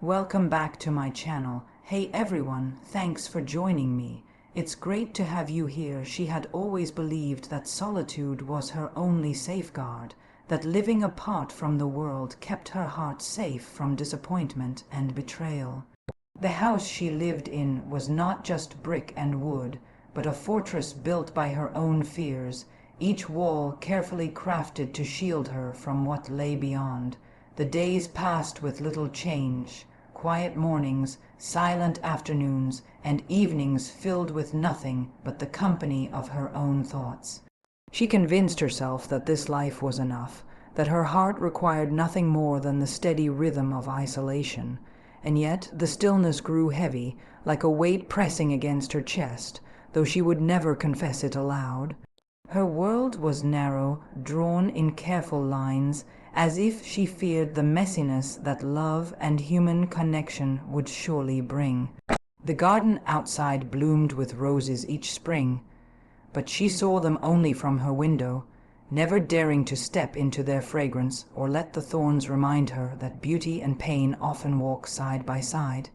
Welcome back to my channel. Hey everyone, thanks for joining me. It's great to have you here. She had always believed that solitude was her only safeguard, that living apart from the world kept her heart safe from disappointment and betrayal. The house she lived in was not just brick and wood, but a fortress built by her own fears, each wall carefully crafted to shield her from what lay beyond. The days passed with little change, quiet mornings, silent afternoons, and evenings filled with nothing but the company of her own thoughts. She convinced herself that this life was enough, that her heart required nothing more than the steady rhythm of isolation. And yet the stillness grew heavy, like a weight pressing against her chest, though she would never confess it aloud. Her world was narrow, drawn in careful lines, as if she feared the messiness that love and human connection would surely bring. The garden outside bloomed with roses each spring, but she saw them only from her window, never daring to step into their fragrance or let the thorns remind her that beauty and pain often walk side by side.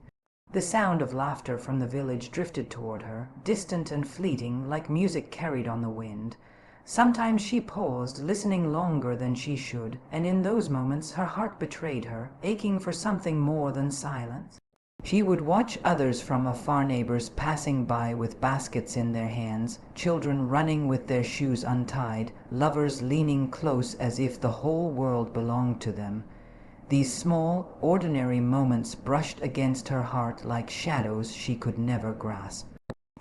The sound of laughter from the village drifted toward her, distant and fleeting, like music carried on the wind. Sometimes she paused, listening longer than she should, and in those moments her heart betrayed her, aching for something more than silence. She would watch others from afar, neighbors passing by with baskets in their hands, children running with their shoes untied, lovers leaning close as if the whole world belonged to them. These small, ordinary moments brushed against her heart like shadows she could never grasp.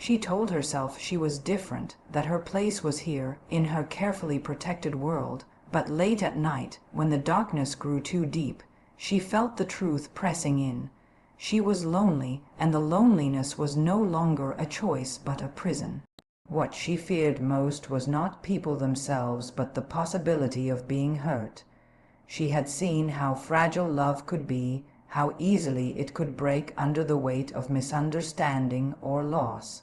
She told herself she was different, that her place was here, in her carefully protected world. But late at night, when the darkness grew too deep, she felt the truth pressing in. She was lonely, and the loneliness was no longer a choice but a prison. What she feared most was not people themselves, but the possibility of being hurt. She had seen how fragile love could be, how easily it could break under the weight of misunderstanding or loss.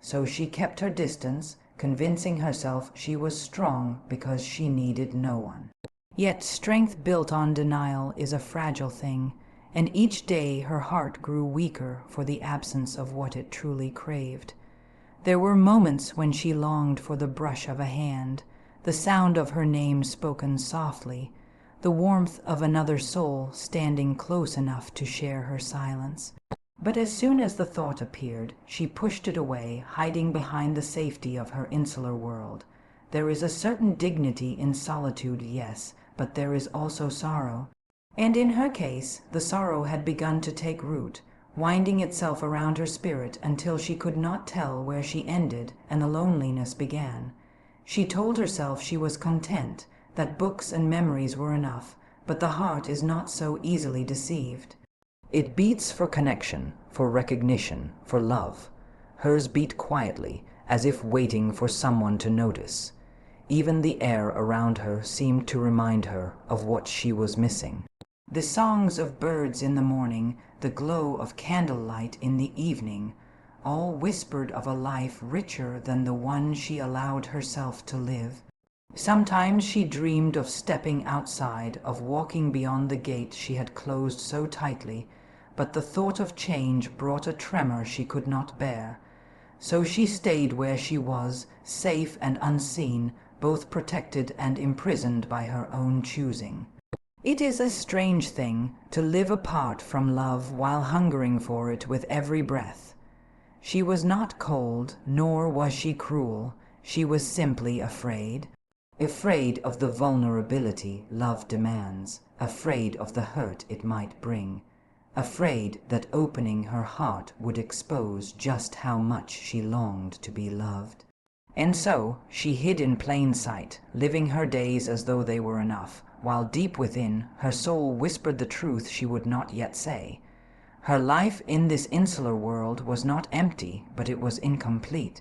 So she kept her distance, convincing herself she was strong because she needed no one. Yet strength built on denial is a fragile thing, and each day her heart grew weaker for the absence of what it truly craved. There were moments when she longed for the brush of a hand, the sound of her name spoken softly, the warmth of another soul standing close enough to share her silence. But as soon as the thought appeared, she pushed it away, hiding behind the safety of her insular world. There is a certain dignity in solitude, yes, but there is also sorrow. And in her case, the sorrow had begun to take root, winding itself around her spirit until she could not tell where she ended and the loneliness began. She told herself she was content, that books and memories were enough, but the heart is not so easily deceived. It beats for connection, for recognition, for love. Hers beat quietly, as if waiting for someone to notice. Even the air around her seemed to remind her of what she was missing. The songs of birds in the morning, the glow of candlelight in the evening, all whispered of a life richer than the one she allowed herself to live. Sometimes she dreamed of stepping outside, of walking beyond the gate she had closed so tightly, but the thought of change brought a tremor she could not bear. So she stayed where she was, safe and unseen, both protected and imprisoned by her own choosing. It is a strange thing to live apart from love while hungering for it with every breath. She was not cold, nor was she cruel. She was simply afraid. Afraid of the vulnerability love demands, afraid of the hurt it might bring, afraid that opening her heart would expose just how much she longed to be loved. And so she hid in plain sight, living her days as though they were enough, while deep within her soul whispered the truth she would not yet say. Her life in this insular world was not empty, but it was incomplete.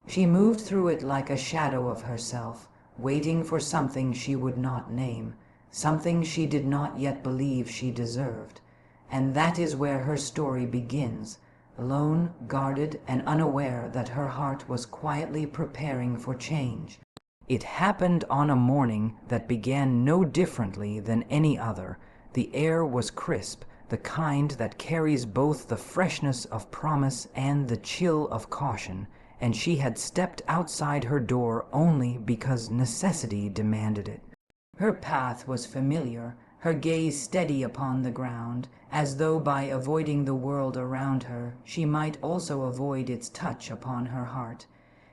She moved through it like a shadow of herself, waiting for something she would not name, something she did not yet believe she deserved. And that is where her story begins, alone, guarded, and unaware that her heart was quietly preparing for change. It happened on a morning that began no differently than any other. The air was crisp, the kind that carries both the freshness of promise and the chill of caution, and she had stepped outside her door only because necessity demanded it. Her path was familiar, her gaze steady upon the ground, as though by avoiding the world around her she might also avoid its touch upon her heart.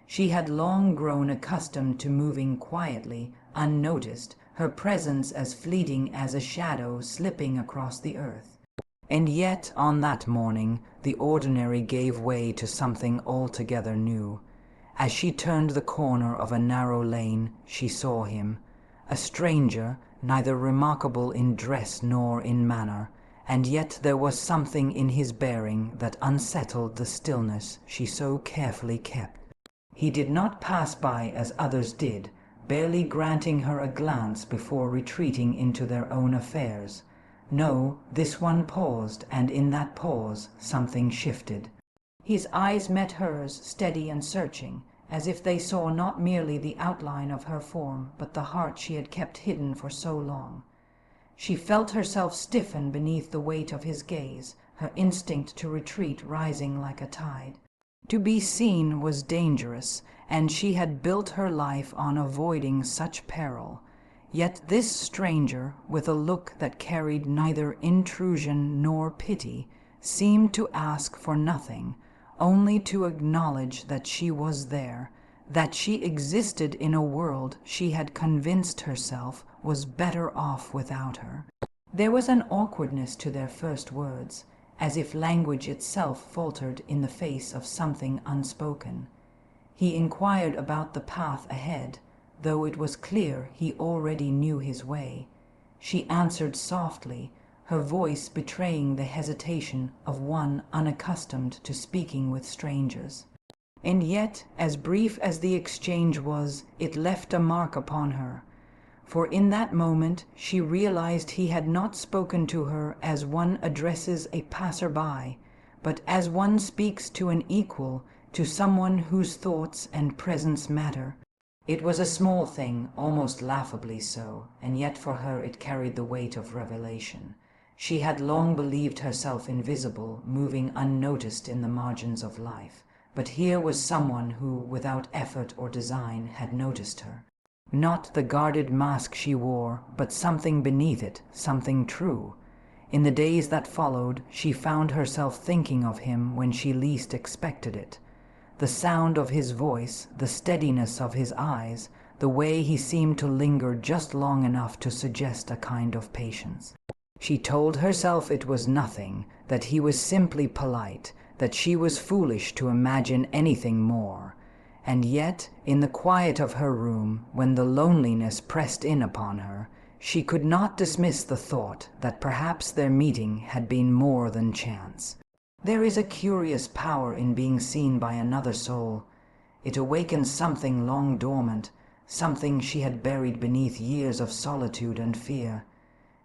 She had long grown accustomed to moving quietly, unnoticed, her presence as fleeting as a shadow slipping across the earth. And yet on that morning the ordinary gave way to something altogether new. As she turned the corner of a narrow lane, she saw him, a stranger, neither remarkable in dress nor in manner, and yet there was something in his bearing that unsettled the stillness she so carefully kept. He did not pass by as others did, barely granting her a glance before retreating into their own affairs. No, this one paused, and in that pause something shifted. His eyes met hers, steady and searching, as if they saw not merely the outline of her form, but the heart she had kept hidden for so long. She felt herself stiffen beneath the weight of his gaze, her instinct to retreat rising like a tide. To be seen was dangerous, and she had built her life on avoiding such peril. Yet this stranger, with a look that carried neither intrusion nor pity, seemed to ask for nothing, only to acknowledge that she was there, that she existed in a world she had convinced herself was better off without her. There was an awkwardness to their first words, as if language itself faltered in the face of something unspoken. He inquired about the path ahead, though it was clear he already knew his way. She answered softly, her voice betraying the hesitation of one unaccustomed to speaking with strangers. And yet, as brief as the exchange was, it left a mark upon her, for in that moment she realized he had not spoken to her as one addresses a passer-by, but as one speaks to an equal, to someone whose thoughts and presence matter. It was a small thing, almost laughably so, and yet for her it carried the weight of revelation. She had long believed herself invisible, moving unnoticed in the margins of life, but here was someone who, without effort or design, had noticed her. Not the guarded mask she wore, but something beneath it, something true. In the days that followed, she found herself thinking of him when she least expected it. The sound of his voice, the steadiness of his eyes, the way he seemed to linger just long enough to suggest a kind of patience. She told herself it was nothing, that he was simply polite, that she was foolish to imagine anything more. And yet, in the quiet of her room, when the loneliness pressed in upon her, she could not dismiss the thought that perhaps their meeting had been more than chance. There is a curious power in being seen by another soul. It awakens something long dormant, something she had buried beneath years of solitude and fear.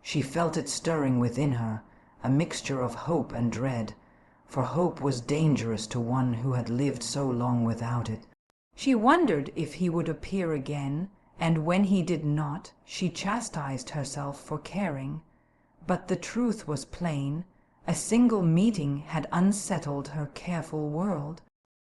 She felt it stirring within her, a mixture of hope and dread, for hope was dangerous to one who had lived so long without it. She wondered if he would appear again, and when he did not, she chastised herself for caring. But the truth was plain. A single meeting had unsettled her careful world.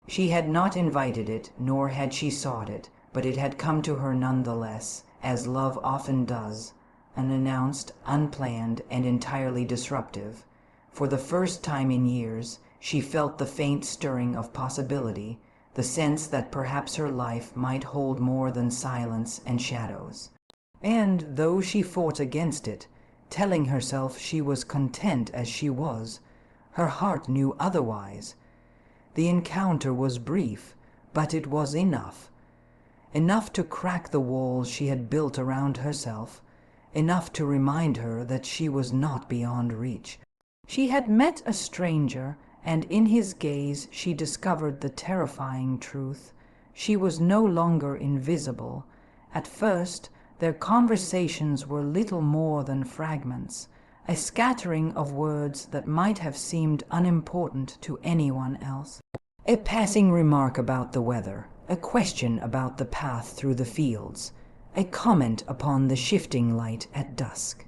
She had not invited it, nor had she sought it, but it had come to her nonetheless, as love often does, unannounced, unplanned, and entirely disruptive. For the first time in years, she felt the faint stirring of possibility, the sense that perhaps her life might hold more than silence and shadows. And though she fought against it, telling herself she was content as she was, her heart knew otherwise. The encounter was brief, but it was enough. Enough to crack the walls she had built around herself, enough to remind her that she was not beyond reach. She had met a stranger, and in his gaze she discovered the terrifying truth. She was no longer invisible. At first, their conversations were little more than fragments, a scattering of words that might have seemed unimportant to anyone else. A passing remark about the weather, a question about the path through the fields, a comment upon the shifting light at dusk.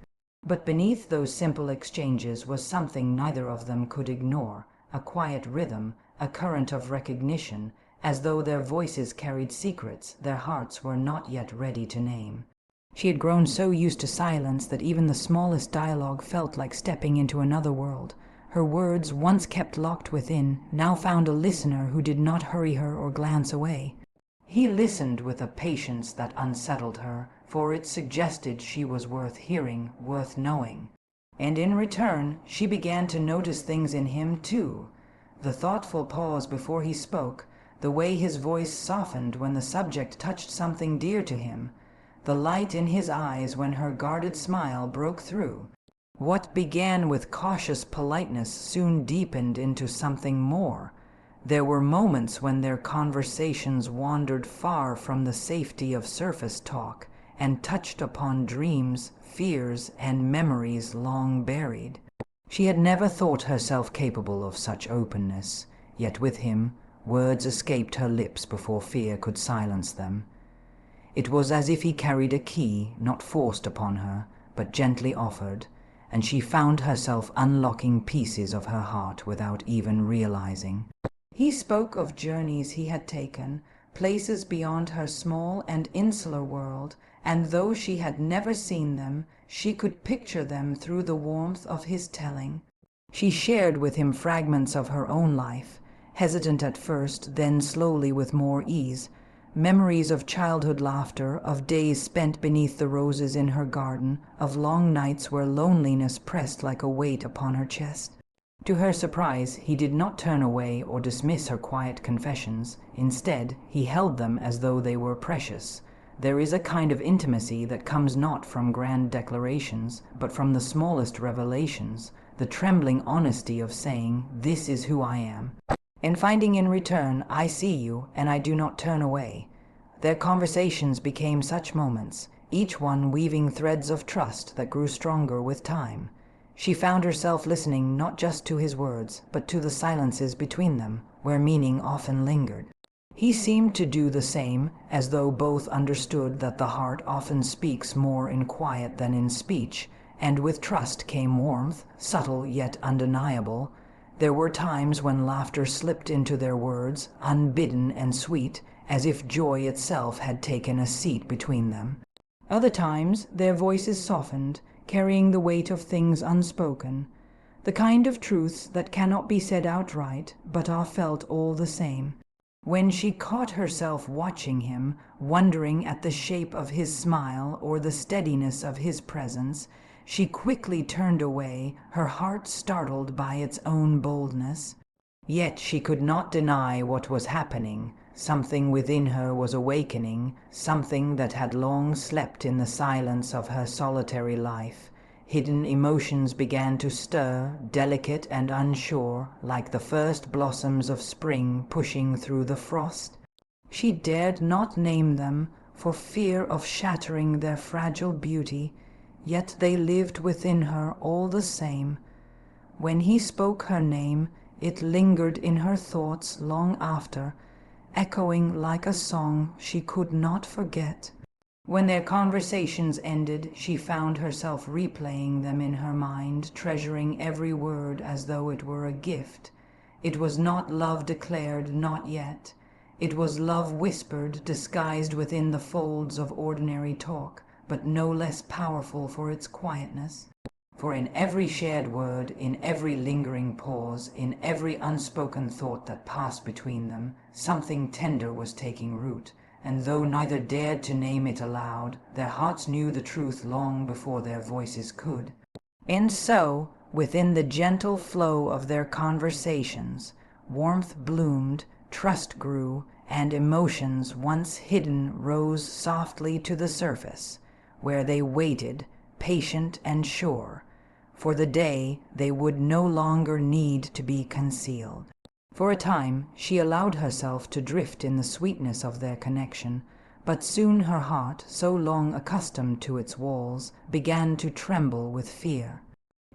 But beneath those simple exchanges was something neither of them could ignore, a quiet rhythm, a current of recognition, as though their voices carried secrets their hearts were not yet ready to name. She had grown so used to silence that even the smallest dialogue felt like stepping into another world. Her words, once kept locked within, now found a listener who did not hurry her or glance away. He listened with a patience that unsettled her, for it suggested she was worth hearing, worth knowing. And in return, she began to notice things in him too. The thoughtful pause before he spoke, the way his voice softened when the subject touched something dear to him, the light in his eyes when her guarded smile broke through. What began with cautious politeness soon deepened into something more. There were moments when their conversations wandered far from the safety of surface talk and touched upon dreams, fears, and memories long buried. She had never thought herself capable of such openness, yet with him, words escaped her lips before fear could silence them. It was as if he carried a key, not forced upon her, but gently offered, and she found herself unlocking pieces of her heart without even realizing. He spoke of journeys he had taken, places beyond her small and insular world, and though she had never seen them, she could picture them through the warmth of his telling. She shared with him fragments of her own life, hesitant at first, then slowly with more ease, memories of childhood laughter, of days spent beneath the roses in her garden, of long nights where loneliness pressed like a weight upon her chest. To her surprise, he did not turn away or dismiss her quiet confessions. Instead, he held them as though they were precious. There is a kind of intimacy that comes not from grand declarations, but from the smallest revelations, the trembling honesty of saying, "This is who I am," and finding in return, "I see you, and I do not turn away." Their conversations became such moments, each one weaving threads of trust that grew stronger with time. She found herself listening not just to his words, but to the silences between them, where meaning often lingered. He seemed to do the same, as though both understood that the heart often speaks more in quiet than in speech, and with trust came warmth, subtle yet undeniable. There were times when laughter slipped into their words, unbidden and sweet, as if joy itself had taken a seat between them. Other times their voices softened, carrying the weight of things unspoken, the kind of truths that cannot be said outright, but are felt all the same. When she caught herself watching him, wondering at the shape of his smile or the steadiness of his presence, she quickly turned away, her heart startled by its own boldness. Yet she could not deny what was happening. Something within her was awakening, something that had long slept in the silence of her solitary life. Hidden emotions began to stir, delicate and unsure, like the first blossoms of spring pushing through the frost. She dared not name them, for fear of shattering their fragile beauty, yet they lived within her all the same. When he spoke her name, it lingered in her thoughts long after, echoing like a song she could not forget. When their conversations ended, she found herself replaying them in her mind, treasuring every word as though it were a gift. It was not love declared, not yet. It was love whispered, disguised within the folds of ordinary talk, but no less powerful for its quietness. For in every shared word, in every lingering pause, in every unspoken thought that passed between them, something tender was taking root, and though neither dared to name it aloud, their hearts knew the truth long before their voices could. And so, within the gentle flow of their conversations, warmth bloomed, trust grew, and emotions once hidden rose softly to the surface, where they waited, patient and sure, for the day they would no longer need to be concealed. For a time she allowed herself to drift in the sweetness of their connection, but soon her heart, so long accustomed to its walls, began to tremble with fear.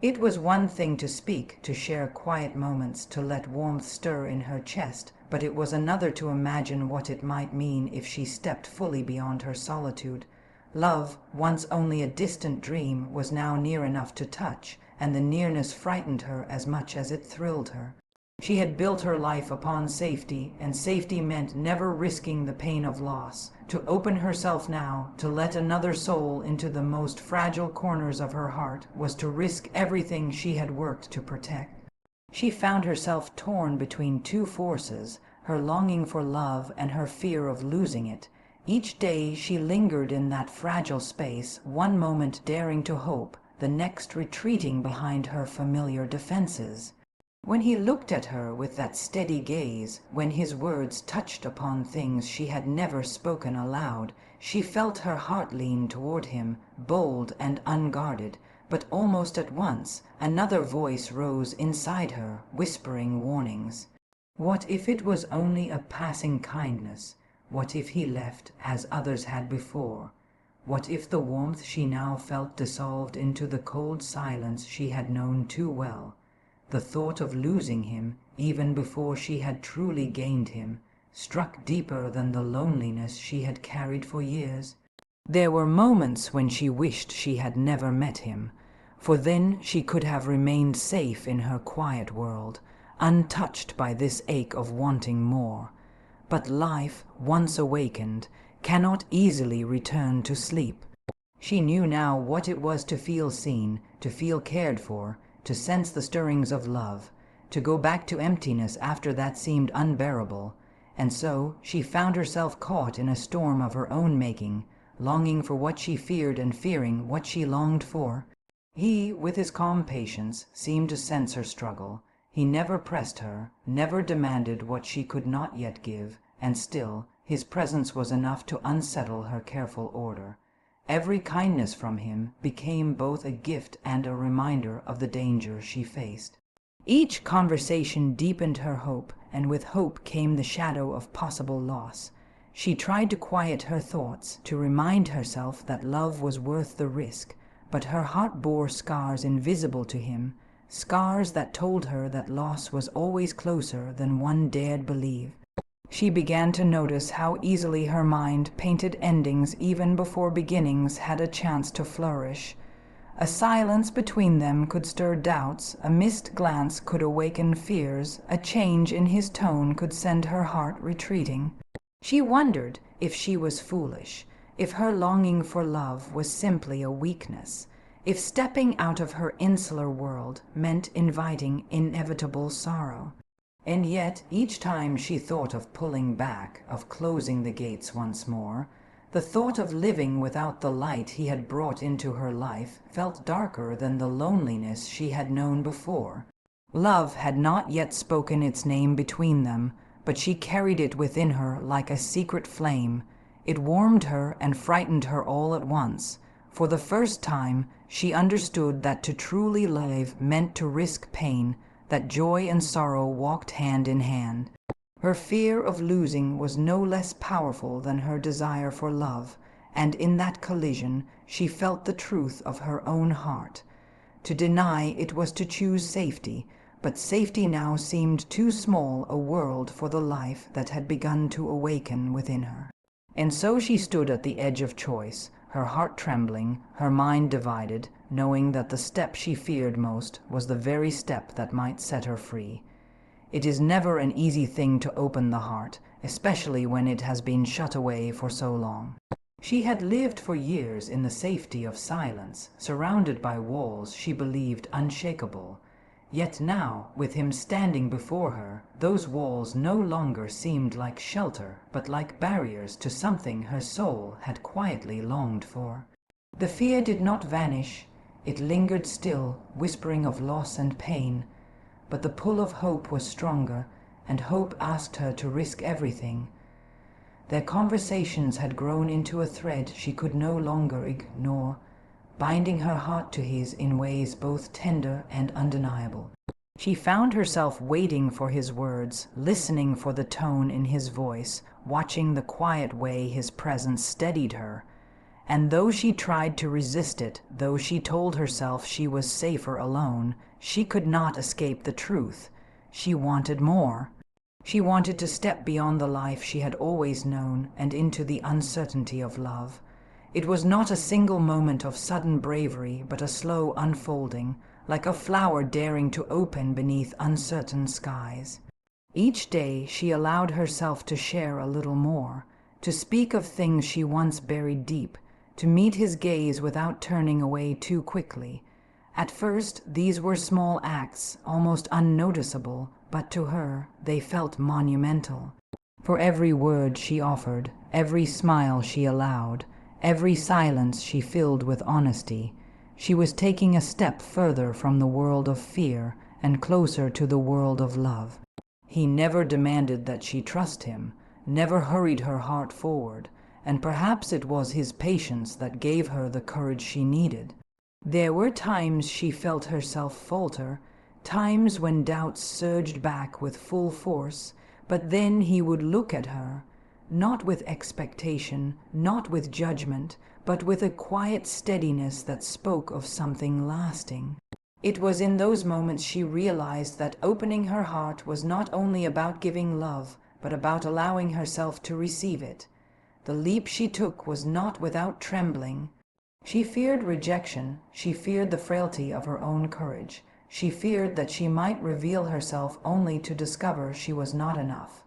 It was one thing to speak, to share quiet moments, to let warmth stir in her chest, but it was another to imagine what it might mean if she stepped fully beyond her solitude. Love, once only a distant dream, was now near enough to touch, and the nearness frightened her as much as it thrilled her. She had built her life upon safety, and safety meant never risking the pain of loss. To open herself now, to let another soul into the most fragile corners of her heart, was to risk everything she had worked to protect. She found herself torn between two forces, her longing for love and her fear of losing it. Each day she lingered in that fragile space, one moment daring to hope, the next retreating behind her familiar defenses. When he looked at her with that steady gaze, when his words touched upon things she had never spoken aloud, she felt her heart lean toward him, bold and unguarded. But almost at once another voice rose inside her, whispering warnings. What if it was only a passing kindness? What if he left as others had before? What if the warmth she now felt dissolved into the cold silence she had known too well? The thought of losing him, even before she had truly gained him, struck deeper than the loneliness she had carried for years. There were moments when she wished she had never met him, for then she could have remained safe in her quiet world, untouched by this ache of wanting more. But life, once awakened, cannot easily return to sleep. She knew now what it was to feel seen, to feel cared for, to sense the stirrings of love. To go back to emptiness after that seemed unbearable, and so she found herself caught in a storm of her own making, longing for what she feared and fearing what she longed for. He, with his calm patience, seemed to sense her struggle. He never pressed her, never demanded what she could not yet give, and still his presence was enough to unsettle her careful order. Every kindness from him became both a gift and a reminder of the danger she faced. Each conversation deepened her hope, and with hope came the shadow of possible loss. She tried to quiet her thoughts, to remind herself that love was worth the risk, but her heart bore scars invisible to him, scars that told her that loss was always closer than one dared believe. She began to notice how easily her mind painted endings even before beginnings had a chance to flourish. A silence between them could stir doubts, a missed glance could awaken fears, a change in his tone could send her heart retreating. She wondered if she was foolish, if her longing for love was simply a weakness, if stepping out of her insular world meant inviting inevitable sorrow. And yet, each time she thought of pulling back, of closing the gates once more, the thought of living without the light he had brought into her life felt darker than the loneliness she had known before. Love had not yet spoken its name between them, but she carried it within her like a secret flame. It warmed her and frightened her all at once. For the first time, she understood that to truly live meant to risk pain, that joy and sorrow walked hand in hand. Her fear of losing was no less powerful than her desire for love, and in that collision she felt the truth of her own heart. To deny it was to choose safety, but safety now seemed too small a world for the life that had begun to awaken within her. And so she stood at the edge of choice, her heart trembling, her mind divided, knowing that the step she feared most was the very step that might set her free. It is never an easy thing to open the heart, especially when it has been shut away for so long. She had lived for years in the safety of silence, surrounded by walls she believed unshakable. Yet now, with him standing before her, those walls no longer seemed like shelter, but like barriers to something her soul had quietly longed for. The fear did not vanish. It lingered still, whispering of loss and pain. But the pull of hope was stronger, and hope asked her to risk everything. Their conversations had grown into a thread she could no longer ignore, binding her heart to his in ways both tender and undeniable. She found herself waiting for his words, listening for the tone in his voice, watching the quiet way his presence steadied her. And though she tried to resist it, though she told herself she was safer alone, she could not escape the truth. She wanted more. She wanted to step beyond the life she had always known and into the uncertainty of love. It was not a single moment of sudden bravery, but a slow unfolding, like a flower daring to open beneath uncertain skies. Each day she allowed herself to share a little more, to speak of things she once buried deep, to meet his gaze without turning away too quickly. At first, these were small acts, almost unnoticeable, but to her they felt monumental. For every word she offered, every smile she allowed, every silence she filled with honesty, she was taking a step further from the world of fear and closer to the world of love. He never demanded that she trust him, never hurried her heart forward, and perhaps it was his patience that gave her the courage she needed. There were times she felt herself falter, times when doubts surged back with full force, but then he would look at her, not with expectation, not with judgment, but with a quiet steadiness that spoke of something lasting. It was in those moments she realized that opening her heart was not only about giving love, but about allowing herself to receive it. The leap she took was not without trembling. She feared rejection, she feared the frailty of her own courage, she feared that she might reveal herself only to discover she was not enough.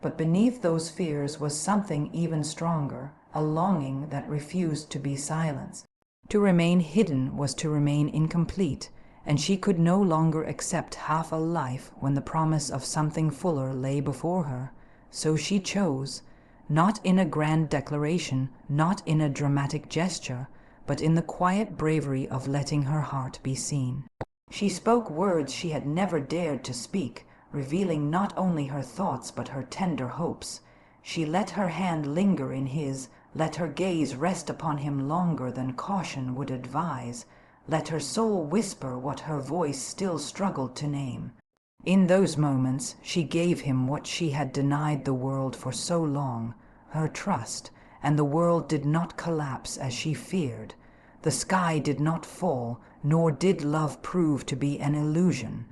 But beneath those fears was something even stronger, a longing that refused to be silenced. To remain hidden was to remain incomplete, and she could no longer accept half a life when the promise of something fuller lay before her. So she chose, not in a grand declaration, not in a dramatic gesture, but in the quiet bravery of letting her heart be seen. She spoke words she had never dared to speak, revealing not only her thoughts but her tender hopes. She let her hand linger in his, let her gaze rest upon him longer than caution would advise, let her soul whisper what her voice still struggled to name. In those moments she gave him what she had denied the world for so long, her trust, and the world did not collapse as she feared. The sky did not fall, nor did love prove to be an illusion.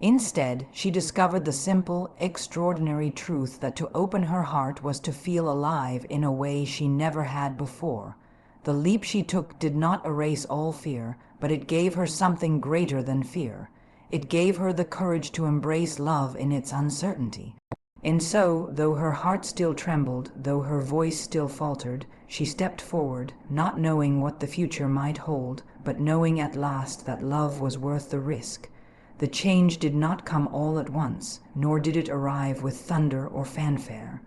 Instead, she discovered the simple, extraordinary truth that to open her heart was to feel alive in a way she never had before. The leap she took did not erase all fear, but it gave her something greater than fear. It gave her the courage to embrace love in its uncertainty. And so, though her heart still trembled, though her voice still faltered, she stepped forward, not knowing what the future might hold, but knowing at last that love was worth the risk. The change did not come all at once, nor did it arrive with thunder or fanfare.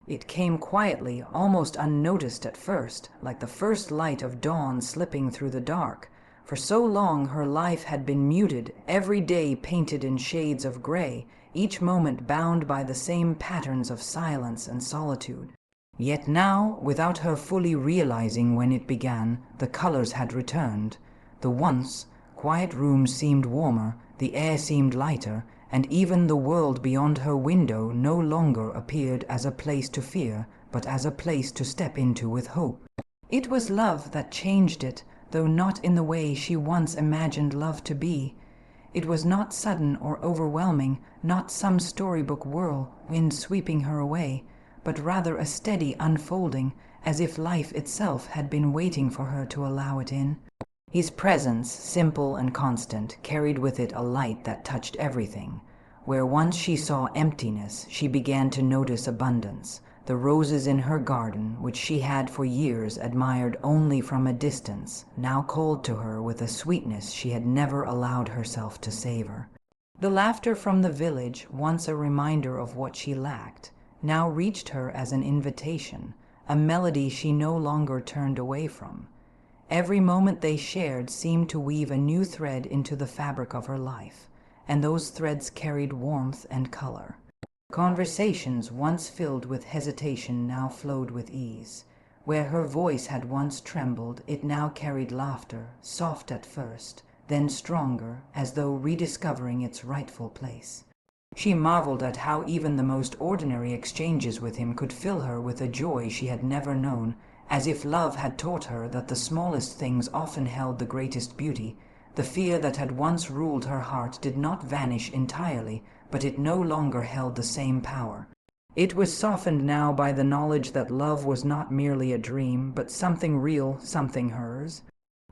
It came quietly, almost unnoticed at first, like the first light of dawn slipping through the dark. For so long her life had been muted, every day painted in shades of gray, each moment bound by the same patterns of silence and solitude. Yet now, without her fully realizing when it began, the colors had returned. The once quiet rooms seemed warmer, the air seemed lighter, and even the world beyond her window no longer appeared as a place to fear, but as a place to step into with hope. It was love that changed it, though not in the way she once imagined love to be. It was not sudden or overwhelming, not some storybook whirlwind sweeping her away, but rather a steady unfolding, as if life itself had been waiting for her to allow it in. His presence, simple and constant, carried with it a light that touched everything. Where once she saw emptiness, she began to notice abundance. The roses in her garden, which she had for years admired only from a distance, now called to her with a sweetness she had never allowed herself to savor. The laughter from the village, once a reminder of what she lacked, now reached her as an invitation, a melody she no longer turned away from. Every moment they shared seemed to weave a new thread into the fabric of her life, and those threads carried warmth and color. Conversations once filled with hesitation now flowed with ease. Where her voice had once trembled, it now carried laughter, soft at first, then stronger, as though rediscovering its rightful place. She marveled at how even the most ordinary exchanges with him could fill her with a joy she had never known, as if love had taught her that the smallest things often held the greatest beauty. The fear that had once ruled her heart did not vanish entirely, but it no longer held the same power. It was softened now by the knowledge that love was not merely a dream, but something real, something hers.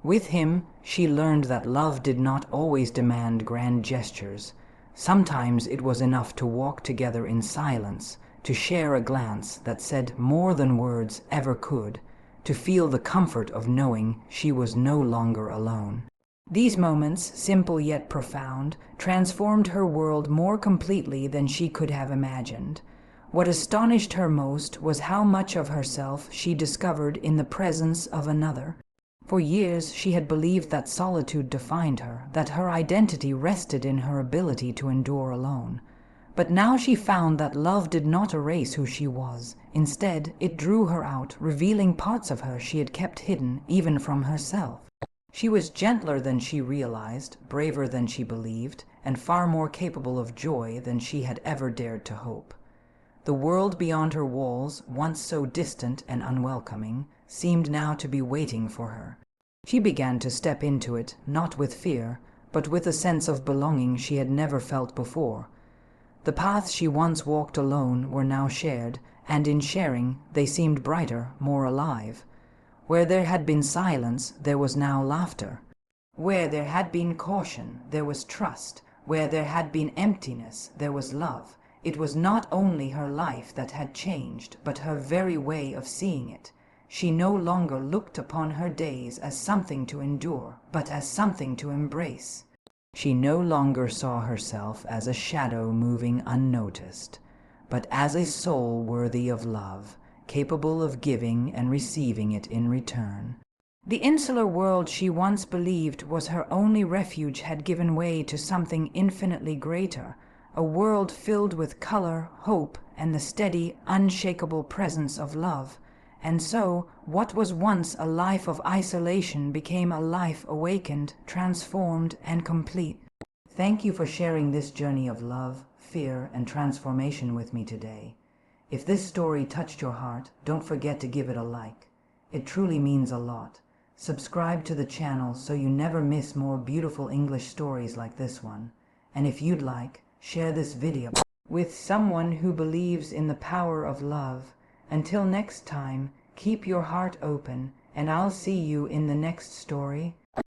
With him, she learned that love did not always demand grand gestures. Sometimes it was enough to walk together in silence, to share a glance that said more than words ever could, to feel the comfort of knowing she was no longer alone. These moments, simple yet profound, transformed her world more completely than she could have imagined. What astonished her most was how much of herself she discovered in the presence of another. For years she had believed that solitude defined her, that her identity rested in her ability to endure alone. But now she found that love did not erase who she was. Instead, it drew her out, revealing parts of her she had kept hidden, even from herself. She was gentler than she realized, braver than she believed, and far more capable of joy than she had ever dared to hope. The world beyond her walls, once so distant and unwelcoming, seemed now to be waiting for her. She began to step into it, not with fear, but with a sense of belonging she had never felt before. The paths she once walked alone were now shared, and in sharing, they seemed brighter, more alive. Where there had been silence, there was now laughter. Where there had been caution, there was trust. Where there had been emptiness, there was love. It was not only her life that had changed, but her very way of seeing it. She no longer looked upon her days as something to endure, but as something to embrace. She no longer saw herself as a shadow moving unnoticed, but as a soul worthy of love, capable of giving and receiving it in return. The insular world she once believed was her only refuge had given way to something infinitely greater, a world filled with color, hope, and the steady, unshakable presence of love. And so, what was once a life of isolation became a life awakened, transformed, and complete. Thank you for sharing this journey of love, fear, and transformation with me today. If this story touched your heart, don't forget to give it a like. It truly means a lot. Subscribe to the channel so you never miss more beautiful English stories like this one. And if you'd like, share this video with someone who believes in the power of love. Until next time, keep your heart open, and I'll see you in the next story.